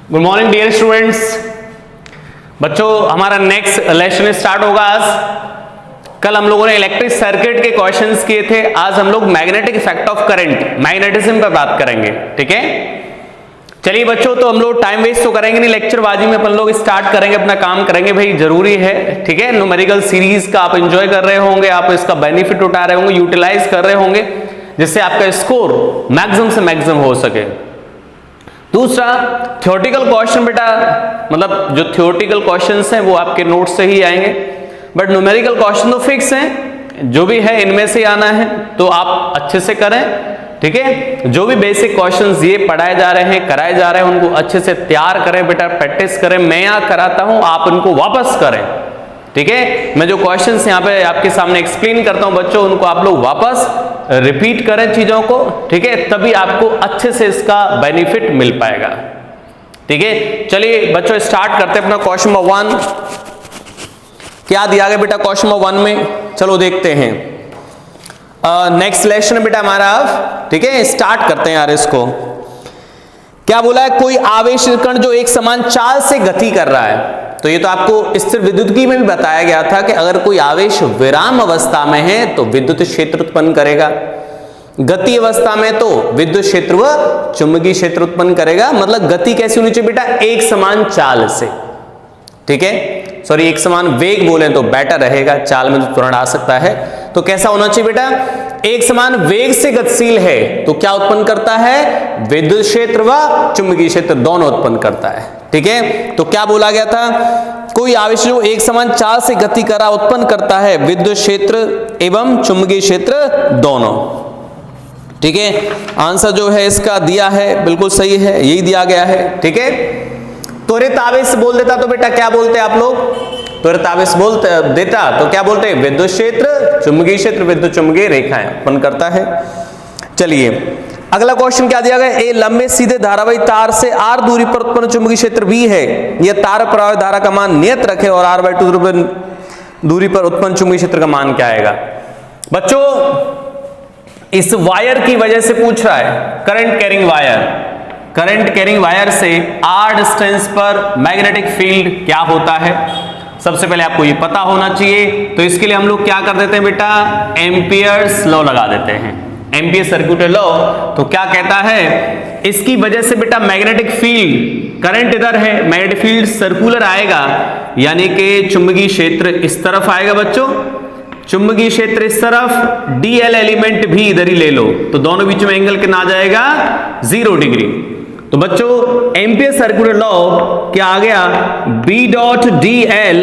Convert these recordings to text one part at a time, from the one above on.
Good morning dear students. बच्चों हमारा next lesson start होगा आज। कल हम लोगों ने इलेक्ट्रिक सर्किट के क्वेश्चंस किए थे, आज हम लोग magnetic effect of current, magnetism पर बात करेंगे। ठीक है, चलिए बच्चों, तो हम लोग टाइम वेस्ट तो करेंगे नहीं, लेक्चरबाजी में अपन लोग स्टार्ट करेंगे, अपना काम करेंगे भाई, जरूरी है। ठीक है, न्यूमेरिकल सीरीज का आप एंजॉय कर रहे होंगे, आप इसका बेनिफिट उठा रहे होंगे, यूटिलाइज कर रहे होंगे, जिससे आपका स्कोर मैक्सिमम से मैक्सिमम हो सके। दूसरा, थ्योरेटिकल क्वेश्चन बेटा, मतलब जो थ्योरेटिकल क्वेश्चंस हैं वो आपके नोट से ही आएंगे, बट न्यूमेरिकल क्वेश्चन तो फिक्स हैं, जो भी है इनमें से आना है, तो आप अच्छे से करें। ठीक है, जो भी बेसिक क्वेश्चंस ये पढ़ाए जा रहे हैं, कराए जा रहे हैं, उनको अच्छे से तैयार करें बेटा, प्रैक्टिस करें। मैं यहाँ कराता हूं, आप उनको वापस करें। ठीक है, मैं जो क्वेश्चंस यहाँ पे आपके सामने एक्सप्लेन करता हूं बच्चों, उनको आप लोग वापस रिपीट करें चीजों को। ठीक है, तभी आपको अच्छे से इसका बेनिफिट मिल पाएगा। ठीक है, चलिए बच्चों स्टार्ट करते हैं अपना क्वेश्चन नंबर 1। क्या दिया गया बेटा क्वेश्चन नंबर 1 में, चलो देखते हैं। नेक्स्ट लेसन है बेटा हमारा। ठीक है, स्टार्ट करते हैं यार इसको। क्या बोला है, कोई आवेश कण जो एक समान चाल से गति कर रहा है। तो ये तो आपको स्थिर विद्युतकी में भी बताया गया था कि अगर कोई आवेश विराम अवस्था में है तो विद्युत क्षेत्र उत्पन्न करेगा, गति अवस्था में तो विद्युत क्षेत्र व चुंबकीय क्षेत्र उत्पन्न करेगा। मतलब गति कैसी होनी चाहिए बेटा, एक समान चाल से। ठीक है, सॉरी एक समान वेग बोले तो बेटर रहेगा, चाल में तो तुरंत आ सकता है। तो कैसा होना चाहिए बेटा, एक समान वेग से गतिशील है तो क्या उत्पन्न करता है, विद्युत क्षेत्र व चुंबकीय क्षेत्र दोनों उत्पन्न करता है। ठीक है, तो क्या बोला गया था, कोई आवेश जो एक समान चाल से गति कर रहा उत्पन्न करता है विद्युत क्षेत्र एवं चुंबकीय क्षेत्र दोनों। ठीक है, आंसर जो है इसका दिया है बिल्कुल सही है, यही दिया गया है। ठीक है, त्वरित आवेश बोल देता तो बेटा क्या बोलते आप लोग, त्वरित आवेश बोलते देता तो क्या बोलते, विद्युत क्षेत्र चुंबकीय क्षेत्र विद्युत चुंबकीय रेखाएं उत्पन्न करता है। चलिए अगला क्वेश्चन क्या दिया गया, ए लंबे सीधे धारावाही तार से r दूरी पर उत्पन्न चुंबकीय क्षेत्र भी है, यह तार प्रवाहित धारा का मान नियत रखे और r/2 दूरी पर उत्पन्न चुंबकीय क्षेत्र का मान क्या आएगा। बच्चों इस वायर की वजह से पूछ रहा है, current carrying wire, current carrying wire से r डिस्टेंस पर मैग्नेटिक फील्ड क्या होता है। सबसे पहले आपको ये पता होना चाहिए, तो इसके लिए हम लोग क्या कर देते हैं बेटा, एम्पियर्स लॉ लगा देते हैं, एम्पियर सर्कुलर लॉ। तो क्या कहता है, इसकी वजह से बेटा मैग्नेटिक फील्ड, करंट इधर है, मैग्नेटिक फील्ड सर्कुलर आएगा, यानी कि चुंबकीय क्षेत्र इस तरफ आएगा बच्चों, चुंबकीय क्षेत्र इस तरफ, डीएल एलिमेंट भी इधर ही ले लो, तो दोनों बीच में एंगल कितना आ जाएगा, 0 डिग्री। तो बच्चों एम्पियर सर्कुलर लॉ क्या आ गया, B dot D L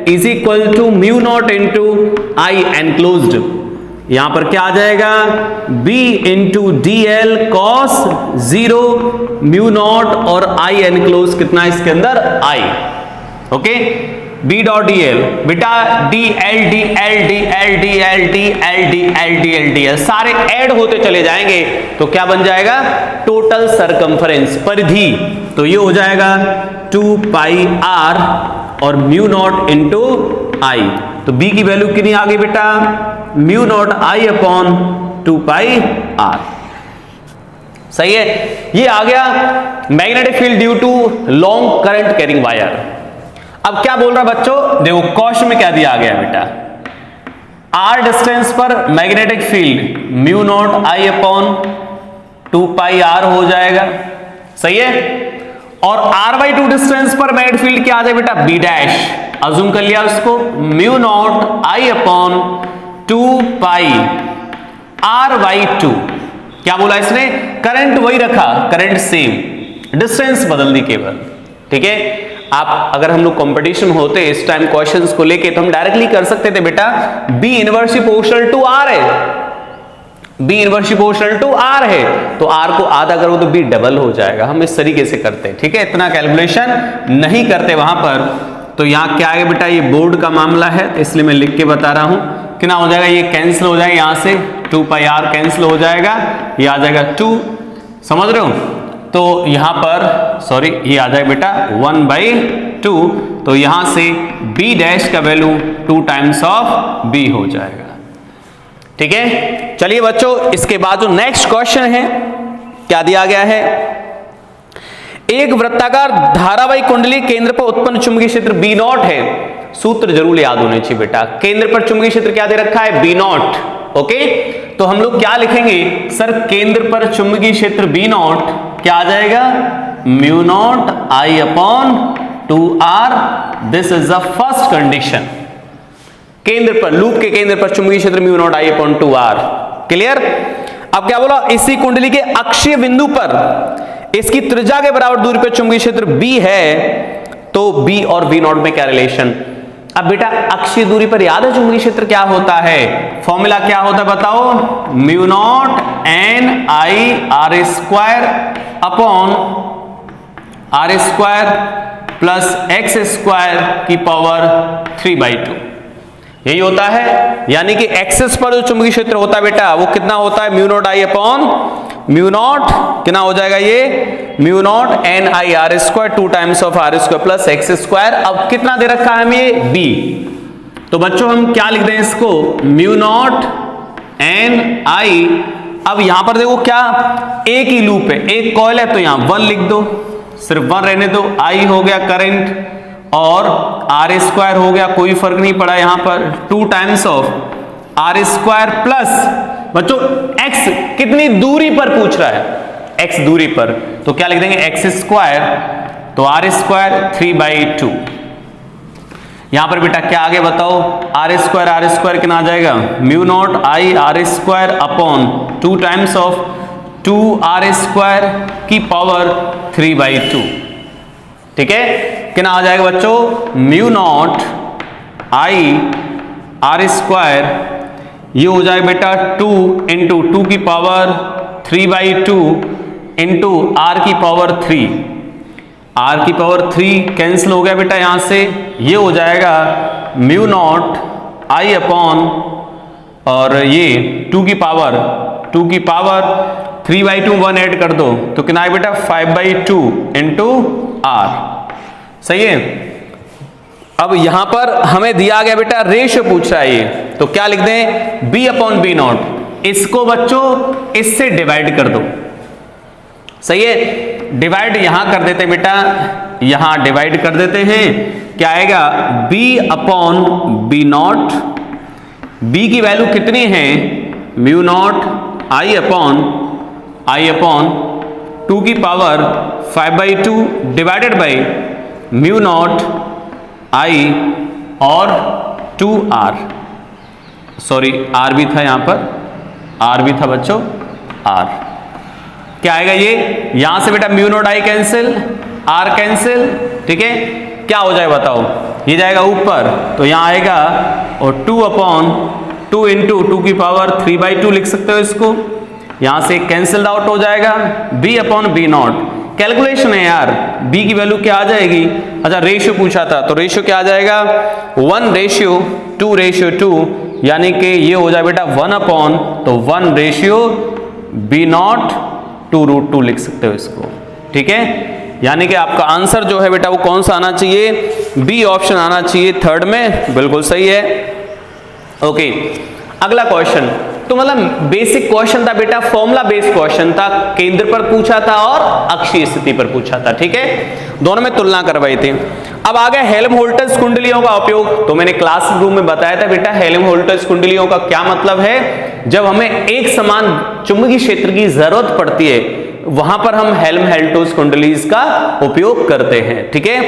is equal to mu naught into I enclosed. यहां पर क्या आ जाएगा, B into D L cos 0 mu naught और आई एनक्लोज कितना इसके अंदर आई। Okay, B dot D L बेटा D L D L D L D L D L D L D L D L सारे ऐड होते चले जाएंगे, तो क्या बन जाएगा, टोटल सरकमफरेंस, परिधि। तो ये हो जाएगा 2 पाई आर और म्यू नॉट इंटू आई। तो B की वैल्यू कितनी आ गई बेटा, mu naught I upon 2 pi R. सही है, ये आ गया magnetic field due to long current carrying wire. अब क्या बोल रहा बच्चों, देखो क्वेश्चन में क्या दिया गया बेटा, r डिस्टेंस पर magnetic field mu naught I upon 2 pi R हो जाएगा। सही है, और r/2 डिस्टेंस पर मैग्नेटिक फील्ड क्या आ जाए बेटा, b डैश, अज्यूम कर लिया उसको, mu naught I upon 2 pi r/2। क्या बोला इसने, करंट वही रखा, करंट सेम, डिस्टेंस बदल दी केवल। ठीक है, आप अगर हम लोग कंपटीशन होते इस टाइम क्वेश्चंस को लेके तो हम डायरेक्टली कर सकते थे बेटा, B inversely proportional to R है, B inversely proportional to R है, तो R को आधा करो तो B डबल हो जाएगा। हम इस तरीके से करते हैं। ठीक है, इतना कैलकुलेशन नहीं करते वहां पर। तो यहाँ क्या है बेटा, ये बोर्ड का मामला है तो इसलिए मैं लिख के बता रहा हूं, कितना हो जाएगा, ये कैंसिल हो जाएगा, यहां से 2 पाई आर कैंसिल हो जाएगा, ये आ जाएगा 2, समझ रहे हो। तो यहां पर सॉरी ये आ जाएगा बेटा 1/2, तो यहां से B डैश का वैल्यू 2 टाइम्स ऑफ B हो जाएगा। ठीक है, चलिए बच्चों इसके बाद जो नेक्स्ट क्वेश्चन है क्या दिया गया है, एक वृत्ताकार धारावाही कुंडली केंद्र पर उत्पन्न चुंबकीय क्षेत्र बी नॉट है। सूत्र जरूर याद होने चाहिए बेटा। केंद्र पर चुंबकीय क्षेत्र क्या दे रखा है? B not. ओके, तो हम लोग क्या लिखेंगे सर? केंद्र पर चुंबकीय क्षेत्र बी नॉट क्या आ जाएगा? Mu naught I upon 2r। This is the first condition. केंद्र पर, लूप के केंद्र पर चुंबकीय क्षेत्र mu naught I upon 2r। Clear? अब क्या बोला? इसी कुंडली के अक्षीय बिंदु पर इसकी त्रिज्या के बराबर दूरी पर चुंबकीय क्षेत्र B है, तो B और V नॉट में क्या रिलेशन? अब बेटा अक्षीय दूरी पर याद है चुंबकीय क्षेत्र क्या होता है? फॉर्मूला क्या होता है बताओ? Mu naught N I R square upon R square plus X square की पावर 3/2, यही होता है। यानी कि एक्सेस पर जो चुंबकीय क्षेत्र होता है बेटा वो कितना होता है? Mu naught I upon mu naught कितना हो जाएगा ये? Mu naught N I R square 2 times of R square plus X square. अब कितना दे रखा है हमें? बी। तो बच्चों हम क्या लिख दें इसको? म्यू नॉट एन आई। अब यहां पर देखो क्या, एक ही लूप है, एक कॉइल है, तो यहां 1 लिख दो, सिर्फ 1 रहने दो। आई हो गया करंट और आर स्क्वायर हो गया, कोई फर्क नहीं पड़ा यहां पर, 2 times of R square plus बच्चों एक्स कितनी दूरी पर पूछ रहा है? एक्स दूरी पर, तो क्या लिख देंगे? एक्स स्क्वायर, तो आर स्क्वायर 3/2। यहां पर बेटा क्या आगे बताओ? आर स्क्वायर कितना आ जाएगा? Mu naught I R square upon 2 times of 2r square की पावर 3/2। ठीक है, कितना आ जाएगा बच्चों? म्यू नॉट आई आर स्क्वायर, ये हो जाएगा बेटा 2 इंटू 2 की पावर 3/2 इंटू आर की पावर 3। आर की पावर 3 कैंसिल हो गया बेटा यहां से, ये हो जाएगा म्यू नॉट आई अपॉन और ये 2 की पावर 3/2 1 ऐड कर दो तो कितना है बेटा? 5/2 इंटू आर। सही है। अब यहां पर हमें दिया गया बेटा रेशियो पूछ रहा है ये, तो क्या लिख दें? B upon B naught. इसको बच्चों इससे डिवाइड कर दो। सही है, डिवाइड यहां कर देते हैं बेटा, यहां डिवाइड कर देते हैं। क्या आएगा? B upon B naught. B की वैल्यू कितनी है? म्यू नॉट आई अपॉन 2 की power 5/2 divided by mu naught I और 2r, सॉरी r भी था यहां पर, r भी था बच्चों, r। क्या आएगा ये? यहां से बेटा mu naught I cancel, r cancel. ठीक है, क्या हो जाएगा बताओ? ये जाएगा ऊपर, तो यहां आएगा और 2 अपॉन 2 इंटू 2 की पावर 3/2 लिख सकते हो इसको। यहां से कैंसिल आउट हो जाएगा। B upon B naught, calculation है यार, B की वैल्यू क्या आ जाएगी? अच्छा रेशियो पूछा था, तो रेशियो क्या आ जाएगा? 1:2:2, यानी कि ये हो जाए बेटा 1 अपॉन, तो 1:B नॉट 2√2 लिख सकते हो इसको। ठीक है, यानी कि आपका आंसर जो है बेटा वो कौन सा आना चाहिए? बी ऑप्शन आना चाहिए थर्ड में। बिल्कुल सही है। ओके, अगला क्वेश्चन, तो मतलब बेसिक क्वेश्चन था बेटा, फॉर्मूला बेस्ड क्वेश्चन था, केंद्र पर पूछा था और अक्षीय स्थिति पर पूछा था। ठीक है, दोनों में तुलना करवाई थी। अब आ गया हेल्महोल्ट्ज कुंडलियों का उपयोग। तो मैंने क्लासरूम में बताया था बेटा हेल्महोल्ट्ज कुंडलियों का क्या मतलब है। जब हमें एक समान चुंबकीय क्षेत्र की जरूरत पड़ती है वहां पर हम हेल्महोल्ट्ज कुंडलीज का उपयोग करते हैं। ठीक है,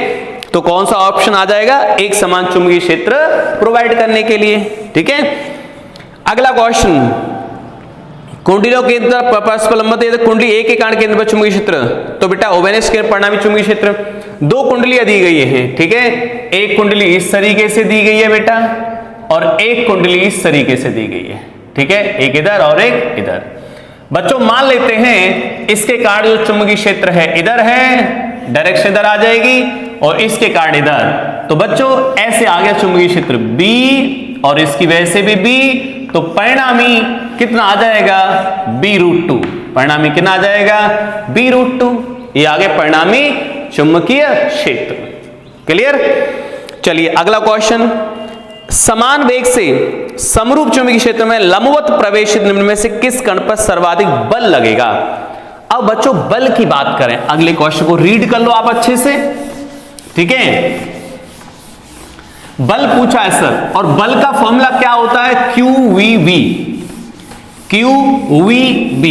तो कौन सा ऑप्शन आ जाएगा? एक समान चुंबकीय क्षेत्र प्रोवाइड करने के लिए। ठीक है, अगला क्वेश्चन, कुंडलियों के परस्पर लंबवत है, कुंडली ए के कारण केंद्र पर चुंबकीय क्षेत्र, तो बेटा ओवेनस के परिणामी चुंबकीय क्षेत्र, 2 कुंडलियां दी गई हैं। ठीक है, एक कुंडली इस तरीके से दी गई है बेटा और एक कुंडली इस तरीके से दी गई है। ठीक है, एक इधर और एक इधर। बच्चों मान लेते हैं इसके कारण जो चुंबकीय क्षेत्र है इधर है, डायरेक्शन इधर आ जाएगी, और इसके कारण इधर, तो बच्चों ऐसे आ गया चुंबकीय क्षेत्र B और इसकी वजह से भी B, तो परिणामी कितना आ जाएगा? B√2। परिणामी कितना आ जाएगा? B√2। ये आगे परिणामी चुंबकीय क्षेत्र। क्लियर? चलिए अगला क्वेश्चन, समान वेग से समरूप चुंबकीय क्षेत्र में लंबवत प्रवेशित निम्न में से किस कण पर सर्वाधिक बल लगेगा? अब बच्चों बल की बात करें, अगले क्वेश्चन को रीड कर लो आप अच्छे से, ठीक है। बल पूछा है सर, और बल का फॉर्मूला क्या होता है, QVB। QVB।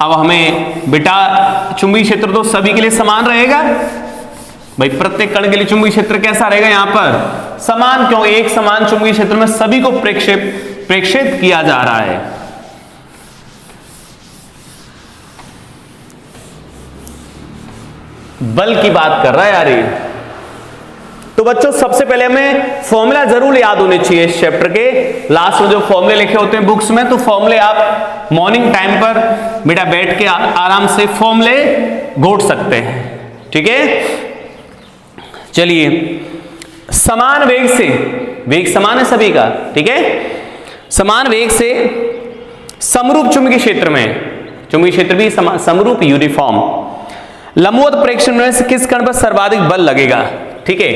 अब हमें बेटा चुंबकीय क्षेत्र तो सभी के लिए समान रहेगा भाई, प्रत्येक कण के लिए चुंबकीय क्षेत्र कैसा रहेगा यहां पर, समान। क्यों, एक समान चुंबकीय क्षेत्र में सभी को प्रेक्षित किया जा रहा है। बल की बात कर रहा है यार ये। तो बच्चों सबसे पहले हमें फॉर्मूला जरूर याद होने चाहिए इस चैप्टर के। लास्ट में जो फॉर्मूले लिखे होते हैं बुक्स में, तो फॉर्मूले आप मॉर्निंग टाइम पर बेटा बैठ के आराम से फॉर्मूले घोट सकते हैं, ठीक है। चलिए, समान वेग से, वेग समान है सभी का, ठीक है, समान वेग से समरूप चुंबकीय क्षेत्र में, चुंबकीय क्षेत्र भी समरूप यूनिफॉर्म, लंबवत प्रेक्षण में से किस कण पर सर्वाधिक बल लगेगा, ठीक है।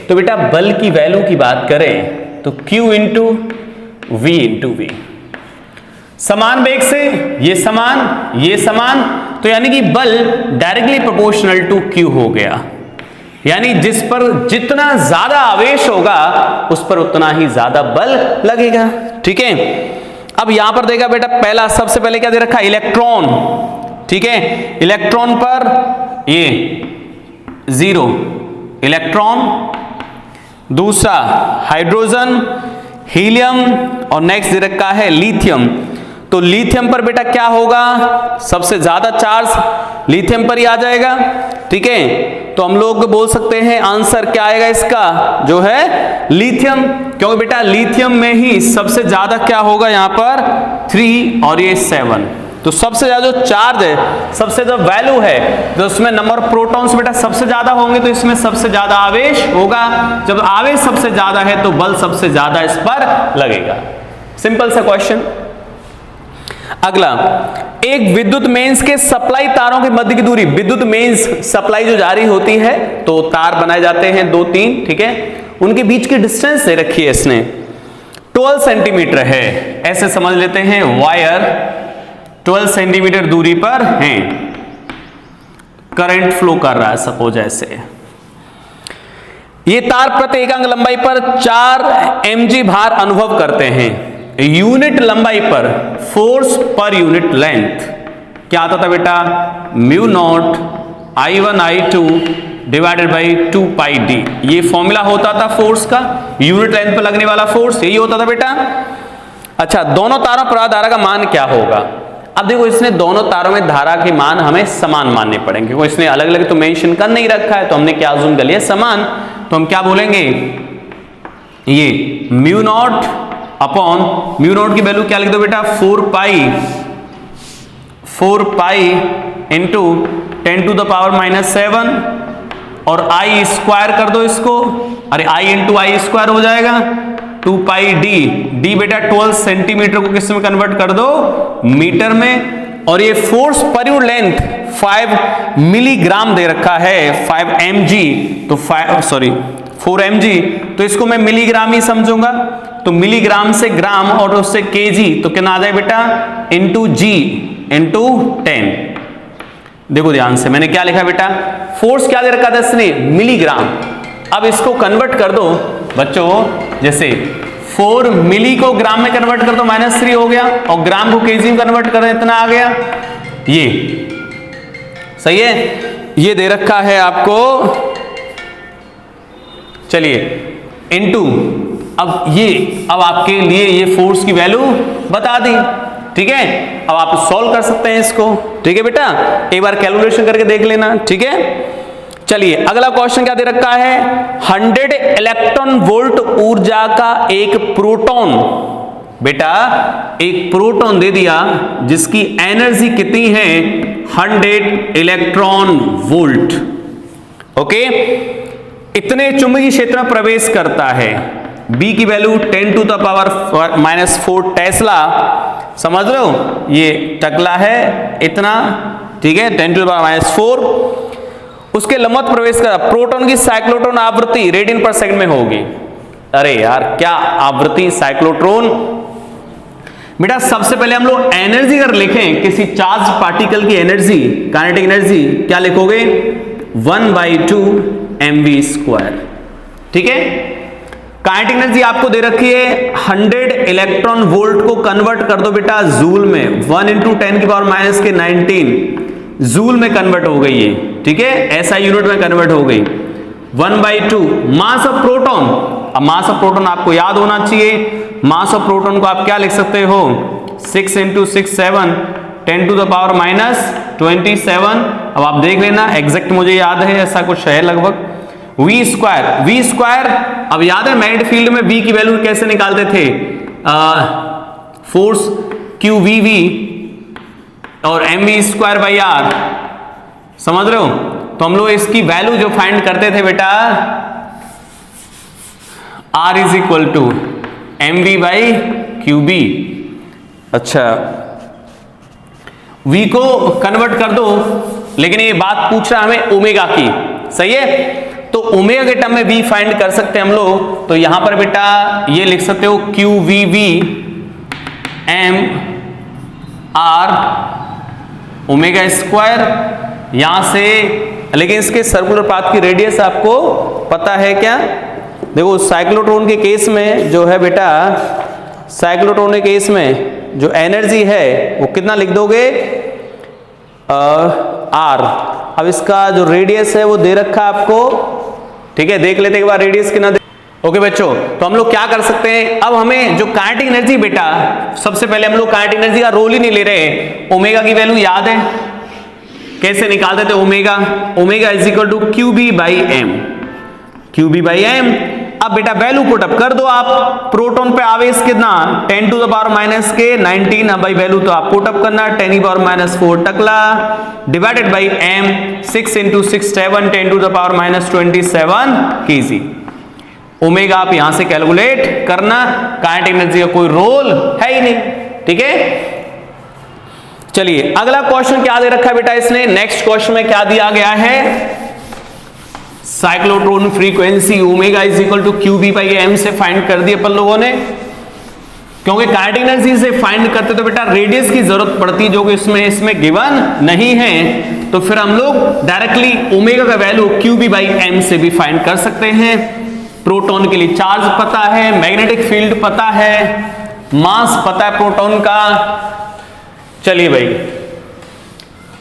तो बेटा बल की वैल्यू की बात करें तो Q into V into V, समान वेग से ये समान, तो यानी कि बल डायरेक्टली प्रोपोर्शनल टू Q हो गया, यानी जिस पर जितना ज्यादा आवेश होगा उस पर उतना ही ज्यादा बल लगेगा, ठीक है। अब यहां पर देखा बेटा, पहला सबसे पहले क्या दे रखा है, इलेक्ट्रॉन, ठीक है। इलेक्ट्रॉन पर ये 0 इलेक्ट्रॉन, दूसरा हाइड्रोजन, हीलियम, और नेक्स्ट दे रखा है लिथियम। तो लिथियम पर बेटा क्या होगा, सबसे ज्यादा चार्ज लिथियम पर ही आ जाएगा, ठीक है। तो हम लोग बोल सकते हैं आंसर क्या आएगा इसका, जो है लिथियम, क्योंकि बेटा लिथियम में ही सबसे ज्यादा क्या होगा यहां पर 3 और ये 7। तो सबसे ज्यादा जो चार्ज है, सबसे जो वैल्यू है, तो उसमें नंबर ऑफ प्रोटॉन्स बेटा सबसे ज्यादा होंगे, तो इसमें सबसे ज्यादा आवेश होगा। जब आवेश सबसे ज्यादा है तो बल सबसे ज्यादा इस पर लगेगा। सिंपल सा क्वेश्चन। अगला, एक विद्युत मेंस के सप्लाई तारों के मध्य की दूरी, विद्युत मेंस सप्लाई जो जारी होती है तो तार बनाए जाते हैं 2-3, ठीक है, उनके बीच की डिस्टेंस दे रखी है इसने 12 सेंटीमीटर है, ऐसे समझ लेते हैं वायर 12 सेंटीमीटर दूरी पर है, करंट फ्लो कर रहा है सपोज ऐसे। ये तार प्रति एकांक लंबाई पर 4 mg भार अनुभव करते हैं, यूनिट लंबाई पर फोर्स पर यूनिट लेंथ क्या आता था बेटा, mu not I1 I2 divided by 2 pi D. ये फॉर्मूला होता था फोर्स का, यूनिट लेंथ पर लगने वाला फोर्स यही होता था बेटा। अच्छा, दोनों तारों पर धारा का मान क्या होगा। अब देखो, इसने दोनों तारों में धारा के मान हमें समान मानने पड़ेंगे, क्योंकि इसने अलग अलग तो मेंशन कर नहीं रखा है, तो हमने क्या अज्यूम कर लिया, समान। तो हम क्या बोलेंगे, ये mu naught upon, mu naught की वैल्यू क्या लिख दो बेटा, 4 pi into 10 to the power -7, और आई स्क्वायर कर दो इसको, अरे आई इंटू आई स्क्वायर हो जाएगा 2 पाई डी। डी बेटा 12 सेंटीमीटर को किस में कन्वर्ट कर दो, मीटर में, और ये force per unit length 5 milligram दे रखा है, 5 mg, तो 4 mg, तो इसको मैं मिलीग्राम ही समझूंगा। तो मिलीग्राम से ग्राम और उससे केजी, तो कितना आ जाए बेटा, इंटू जी इंटू 10। देखो ध्यान से, मैंने क्या लिखा बेटा, फोर्स क्या दे रखा था इसने, मिलीग्राम। अब इसको कन्वर्ट कर दो बच्चों, जैसे 4 मिली को ग्राम में कन्वर्ट कर दो -3 हो गया, और ग्राम को केजी में कन्वर्ट कर दो इतना आ गया, ये सही है। ये दे रखा है आपको, चलिए इनटू, अब आपके लिए ये फोर्स की वैल्यू बता दी, ठीक है। अब आप सॉल्व कर सकते हैं इसको, ठीक है बेटा, एक बार कैलकुलेशन करके देख लेना, ठीक है। चलिए अगला क्वेश्चन क्या दे रखा है, 100 इलेक्ट्रॉन वोल्ट ऊर्जा का एक प्रोटॉन, बेटा एक प्रोटॉन दे दिया जिसकी एनर्जी कितनी है, 100 इलेक्ट्रॉन वोल्ट, ओके, इतने चुंबकीय क्षेत्र में प्रवेश करता है। B की value 10 to the power -4 tesla, समझ रहे हो, ये टकला है इतना, ठीक है, 10 टू द पावर -4। उसके लंबवत प्रवेश कर प्रोटॉन की साइक्लोट्रॉन आवृत्ति रेडियन पर सेकंड में होगी। अरे यार क्या आवृत्ति साइक्लोट्रॉन, बेटा सबसे पहले हम लोग एनर्जी अगर लिखें किसी चार्ज पार्टिकल की एनर्जी, काइनेटिक एनर्जी, क्या लिखोगे 1/2 mv²। ठीक है, काइनेटिक एनर्जी आपको दे रखी है 100 इलेक्ट्रॉन वोल्ट को कन्वर्ट कर दो बेटा जूल में, 1 × 10⁻⁻19 जूल में कन्वर्ट हो गई है। ठीक है, ऐसा यूनिट में कन्वर्ट हो गई। 1/2 मास ऑफ प्रोटॉन। अब मास ऑफ प्रोटॉन आपको याद होना चाहिए, मास ऑफ प्रोटॉन को आप क्या लिख सकते हो 6 × 6 7 10⁻⁻27। अब आप देख लेना, एग्जैक्ट मुझे याद है ऐसा कुछ है लगभग। v², अब याद है मैग्नेटिक फील्ड में v की वैल्यू कैसे निकालते थे, फोर्स QVV और mv²/r, समझ रहे हो। तो हम लोग इसकी वैल्यू जो फाइंड करते थे बेटा R = mv/qb। अच्छा, v को कन्वर्ट कर दो, लेकिन ये बात पूछ रहा हमें ओमेगा की, सही है। तो ओमेगा के टर्म में v फाइंड कर सकते हैं हम लोग। तो यहां पर बेटा ये लिख सकते हो QVV mr ω², यहां से, लेकिन इसके सर्कुलर पाथ की रेडियस आपको पता है क्या। देखो साइक्लोट्रॉन के केस में जो है बेटा, साइक्लोट्रॉन के केस में जो एनर्जी है वो कितना लिख दोगे r। अब इसका जो रेडियस है वो दे रखा आपको, ठीक है, देख लेते एक बार रेडियस कितना दे। ओके बच्चों, तो हम लोग क्या कर सकते हैं, अब हमें जो काइनेटिक एनर्जी बेटा, सबसे पहले हम लोग काइनेटिक एनर्जी का रोल ही नहीं ले रहे, ओमेगा की वैल्यू याद है, कैसे निकालते थे ओमेगा = QB/m, QB/m। अब बेटा वैल्यू पुट अप कर दो आप, प्रोटॉन पे आवेश कितना 10⁻⁻19। अब भाई वैल्यू तो आप पुट अप करना 10⁻⁻4 टकला divided by m, 6 × 6 7 10⁻⁻27 kg। Omega आप यहां से कैलकुलेट करना, काइनेटिक एनर्जी का कोई रोल है ही नहीं। ठीक है, चलिए अगला क्वेश्चन क्या दे रखा है बेटा इसने, नेक्स्ट क्वेश्चन में क्या दिया गया है, साइक्लोट्रॉन फ्रीक्वेंसी ओमेगा = QB/m से फाइंड कर दी अपन लोगों ने। क्योंकि काइनेटिक एनर्जी से फाइंड करते तो बेटा रेडियस की जरूरत पड़ती, जो कि इसमें गिवन नहीं है, तो फिर हम लोग डायरेक्टली ओमेगा का वैल्यू QB/m से भी फाइंड कर सकते हैं। प्रोटॉन के लिए चार्ज पता है, मैग्नेटिक फील्ड पता है, मास पता है प्रोटॉन का। चलिए भाई,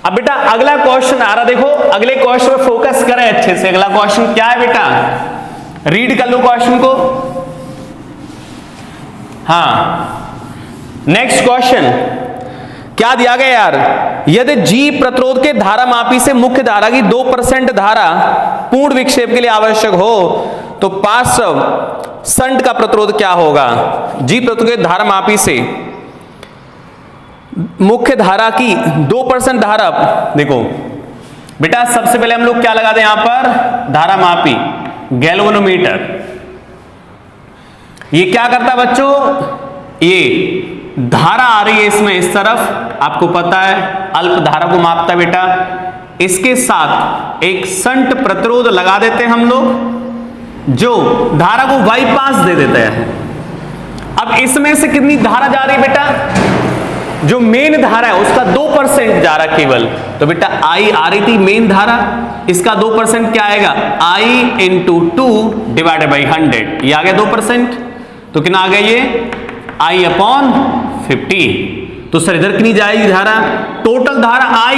अब बेटा अगला क्वेश्चन आ रहा, देखो अगले क्वेश्चन पे फोकस करें अच्छे से। अगला क्वेश्चन क्या है बेटा, रीड कर लो क्वेश्चन को। हाँ, नेक्स्ट क्वेश्चन क्या दिया गया यार, यदि G प्रतिरोध के धारा मापी से मुख्य धारा की 2% धारा पूर्ण विक्षेप के लिए आवश्यक हो, तो पार्श्व शंट का प्रतिरोध क्या होगा। G प्रतिरोध के धारा मापी से मुख्य धारा की 2% धारा, देखो बेटा सबसे पहले हम लोग क्या लगा दें यहां पर, धारा मापी गैल्वेनोमीटर। ये क्या करता है बच्चों, ये धारा आ रही है इसमें इस तरफ, आपको पता है अल्प धारा को मापता है बेटा, इसके साथ एक शंट प्रतिरोध लगा देते हैं हम लोग, जो धारा को बाईपास दे देता है। अब इसमें से कितनी धारा जा रही है बेटा, जो मेन धारा है उसका 2% जा रहा केवल, तो बेटा I आ रही थी मेन धारा, इसका 2% क्या आएगा, I × 2 डिवाइडेड बाई 100, ये आ गया 2%, तो कितना आ गया ये I/50। तो सर इधर कितनी जाएगी धारा, टोटल धारा I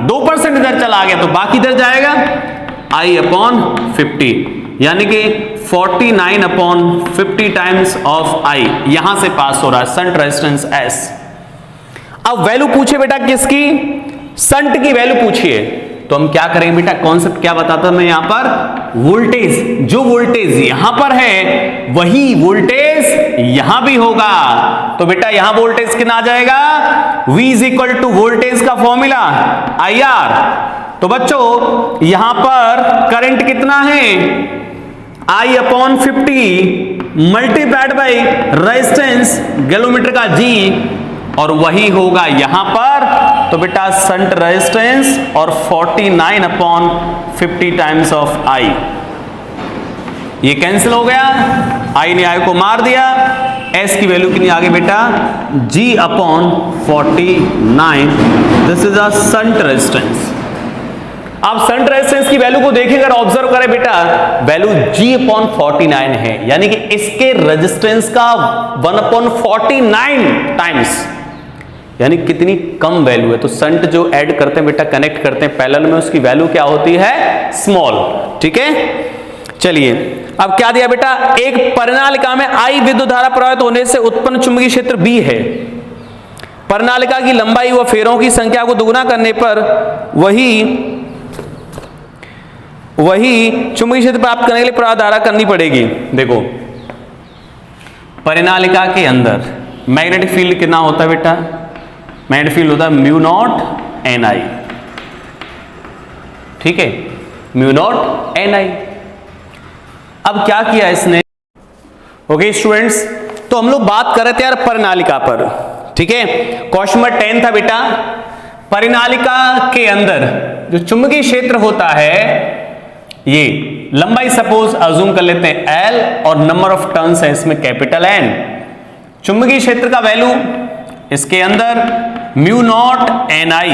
2% इधर चला गया, तो बाकी इधर जाएगा I/50, यानी कि 49/50 टाइम्स ऑफ I यहां से पास हो रहा है शंट रेजिस्टेंस S। अब वैल्यू पूछे बेटा किसकी, शंट की वैल्यू पूछिए, तो हम क्या करेंगे बेटा, कॉन्सेप्ट क्या बताता मैं यहां पर, वोल्टेज, जो वोल्टेज यहां पर है वही वोल्टेज यहां भी होगा। तो बेटा यहां वोल्टेज कितना आ जाएगा, V = वोल्टेज का फॉर्मूला IR। तो बच्चों यहां पर करंट कितना है, I/50 multiplied by resistance galvanometer का G, और वही होगा यहां पर, तो बेटा शंट रेजिस्टेंस और 49/50 टाइम्स ऑफ I, ये कैंसिल हो गया, आई ने आई को मार दिया, एस की वैल्यू कितनी आ गई बेटा, G/49। This is a shunt resistance. आप शंट रेजिस्टेंस की वैल्यू को देखें, अगर ऑब्जर्व करें बेटा, वैल्यू G/49 है, यानी कि इसके रेजिस्टेंस का 1/49 टाइम्स, यानी कितनी कम वैल्यू है। तो शंट जो ऐड करते हैं बेटा, कनेक्ट करते हैं पैरेलल में, उसकी वैल्यू क्या होती है, स्मॉल। ठीक है, चलिए अब क्या दिया बेटा, एक परिनालिका में I विद्युत धारा प्रवाहित होने से उत्पन्न चुंबकीय क्षेत्र B है। परिनालिका की लंबाई व फेरों की संख्या को दुगुना करने पर वही चुंबकीय क्षेत्र प्राप्त करने के लिए प्रवाह धारा करनी पड़ेगी। देखो, परिनालिका के अंदर मैग्नेटिक फील्ड कितना होता है बेटा, मैग्नेटिक फील्ड होता है μ0 Ni। ठीक है, μ0 Ni। अब क्या किया इसने, ओके स्टूडेंट्स, तो हम लोग बात कर रहे थे यार परिनालिका पर। ठीक है, क्वेश्चन नंबर 10 था बेटा, परिनालिका के अंदर जो चुंबकीय क्षेत्र होता है, ये लंबाई सपोज अज्यूम कर लेते हैं L और नंबर ऑफ टर्न्स है इसमें कैपिटल N। चुंबकीय क्षेत्र का वैल्यू इसके अंदर μ0 Ni।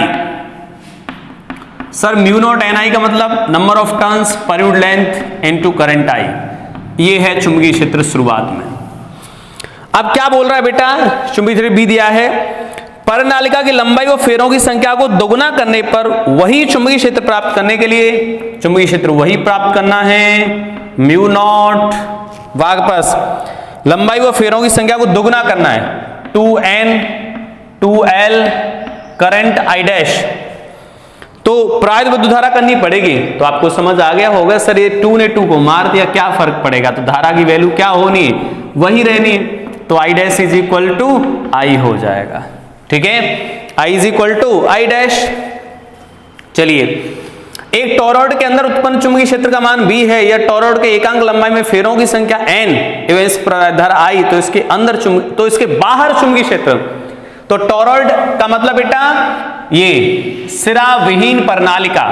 सर μ0 Ni का मतलब number of turns per unit length into current I, ये है चुंबकीय क्षेत्र शुरुआत में। अब क्या बोल रहा है बेटा, चुंबकीय क्षेत्र B दिया है, परिनालिका की लंबाई व फेरों की संख्या को दोगुना करने पर वही चुंबकीय क्षेत्र प्राप्त करने के लिए चुंबकीय क्षेत्र वही प्राप्त करना है, μ0 वापस लंबाई व फेरों की संख्या को दोगुना करना है, 2N 2L current I dash, तो प्रवाहित विद्युत धारा करनी पड़ेगी। तो आपको समझ आ गया होगा सर ये 2 ने 2 को मार दिया, क्या फर्क पड़ेगा, तो धारा की वैल्यू क्या होनी, वही रहनी, तो I dash is equal to I हो जाएगा। ठीक है, I is equal to I dash. चलिए, एक टॉरॉइड के अंदर उत्पन्न चुंबकीय क्षेत्र का मान B है, या टॉरॉइड के एकांक लंबाई में फेरों की संख्या N एवं इस धारा I, तो इसके अंदर तो इसके बाहर चुंबकीय क्षेत्र, तो टॉरॉइड का मतलब बेटा ये सिरा विहीन परिनालिका।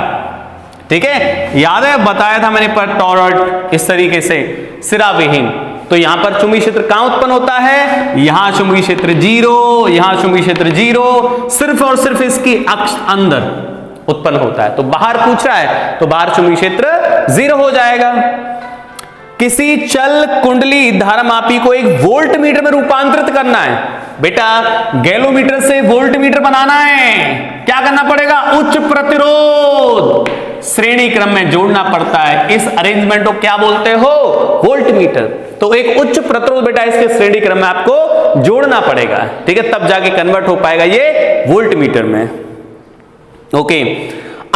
ठीक है, याद है बताया था मैंने पर टॉरॉइड इस तरीके से सिरा विहीन, तो यहां पर चुंबकीय क्षेत्र कहां उत्पन्न होता है, यहां चुंबकीय क्षेत्र 0, यहां चुंबकीय क्षेत्र 0, सिर्फ और सिर्फ इसकी अक्ष अंदर उत्पन्न होता है। तो बाहर पूछ रहा है, तो बाहर चुंबकीय क्षेत्र 0 हो जाएगा। किसी चल कुंडली धारामापी को एक वोल्ट मीटर में रूपांतरित करना है, बेटा गैलोमीटर से वोल्ट मीटर बनाना है, क्या करना पड़ेगा, उच्च प्रतिरोध श्रेणी क्रम में जोड़ना पड़ता है। इस अरेंजमेंट को क्या बोलते हो, वोल्ट मीटर। तो एक उच्च प्रतिरोध बेटा इसके श्रेणी क्रम में आपको जोड़ना पड़ेगा। ठीक है, तब जाके कन्वर्ट हो पाएगा ये वोल्ट मीटर में। ओके,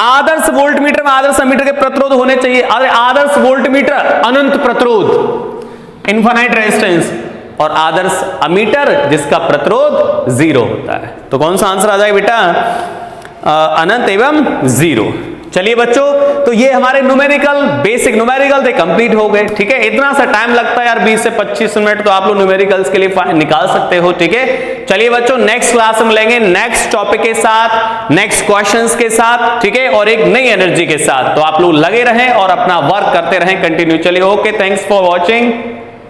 आदर्श वोल्ट मीटर में आदर्श अमीटर के प्रतिरोध होने चाहिए। आदर्श वोल्ट मीटर अनंत प्रतिरोध इनफाइनाइट रेजिस्टेंस, और आदर्श अमीटर जिसका प्रतिरोध 0 होता है। तो कौन सा आंसर आ जाएगा बेटा, अनंत एवं 0। चलिए बच्चों, तो ये हमारे न्यूमेरिकल बेसिक न्यूमेरिकल थे, कंप्लीट हो गए। ठीक है, इतना सा टाइम लगता है यार 20 से 25 मिनट, तो आप लोग न्यूमेरिकल्स के लिए निकाल सकते हो। ठीक है, चलिए बच्चों, नेक्स्ट क्लास में लेंगे नेक्स्ट टॉपिक के साथ, नेक्स्ट क्वेश्चंस के साथ। ठीक है, और एक नई एनर्जी के साथ। तो आप लोग लगे रहें और अपना वर्क करते रहें कंटिन्यू। चलिए, ओके, थैंक्स फॉर वॉचिंग।